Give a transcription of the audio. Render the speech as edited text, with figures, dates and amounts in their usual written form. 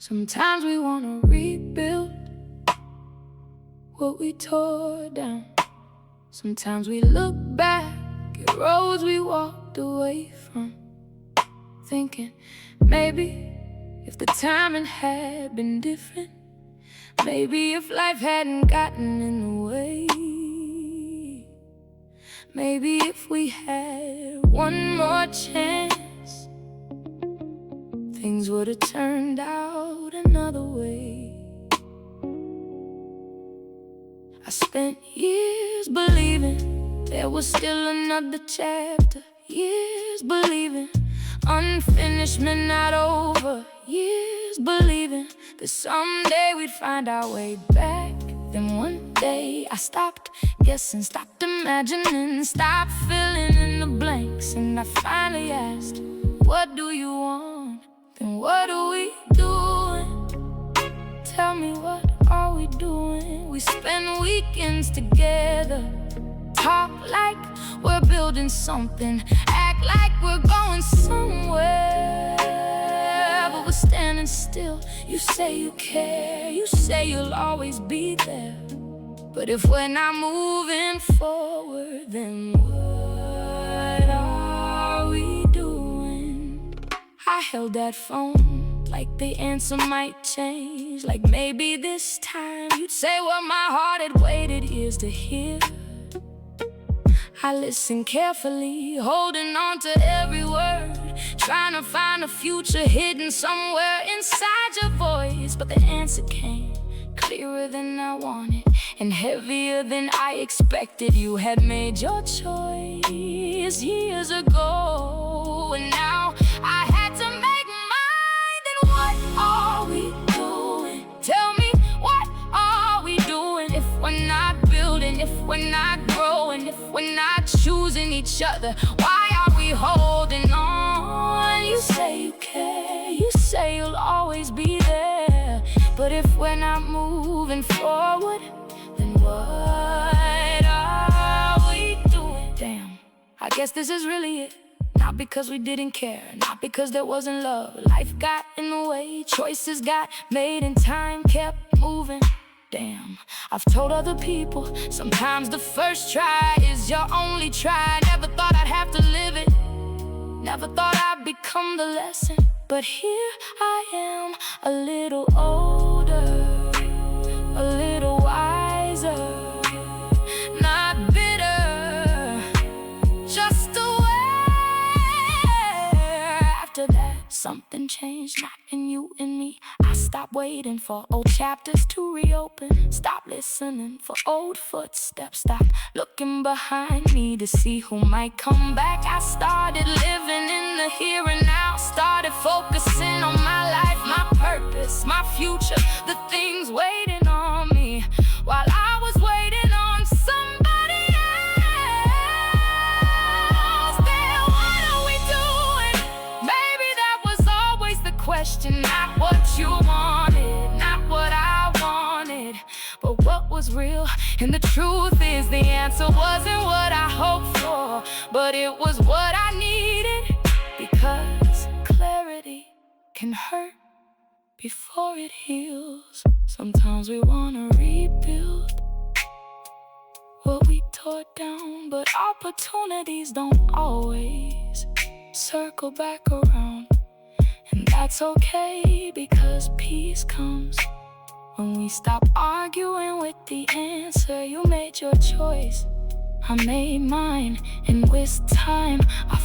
Sometimes we wanna rebuild what we tore down. Sometimes we look back at roads we walked away from, thinking maybe if the timing had been different, maybe if life hadn't gotten in the way, maybe if we had one more chance, things would have turned out another way. I spent years believing there was still another chapter, years believing unfinished meant not over, years believing that someday we'd find our way back. Then one day I stopped guessing, stopped imagining, stopped filling in the blanks, and I finally asked, what do you want? Then what are we doing? Tell me, what are we doing? We spend weekends together, talk like we're building something, act like we're going somewhere, but we're standing still. You say you care, you say you'll always be there, but if we're not moving forward, then what are we doing? I held that phone like the answer might change, like maybe this time you'd say what my heart had waited years to hear. I listened carefully, holding on to every word, trying to find a future hidden somewhere inside your voice. But the answer came clearer than I wanted and heavier than I expected. You had made your choice years ago, and now I had to make mine. Then what are we doing? Tell me, what are we doing? If we're not building, if we're not growing, if we're not choosing each other, why are we holding on? You say you care, you say you'll always be there, but if we're not moving forward, then what are we doing? Damn, I guess this is really it. Not because we didn't care, not because there wasn't love. Life got in the way, choices got made, and time kept moving. Damn, I've told other people sometimes the first try is your only try. Never thought I'd have to live it, never thought I'd become the lesson. But here I am, a little older, a little wiser, not bitter, just aware. After that, something changed, not in you and me. I stopped waiting for old chapters to reopen, stop listening for old footsteps, stop looking behind me to see who might come back. I started living in the here and now, started focusing on my life, my purpose, my future, the things waiting on me while I was waiting on somebody else. Then what are we doing? Maybe that was always the question, not what you wanted, not what I wanted, but what was real. And the truth is, the answer wasn't what I hoped for, but it was what I needed, because clarity can hurt before it heals. Sometimes we wanna rebuild what we tore down, but opportunities don't always circle back around. And that's okay, because peace comes when we stop arguing with the answer. You made your choice, I made mine, and with time I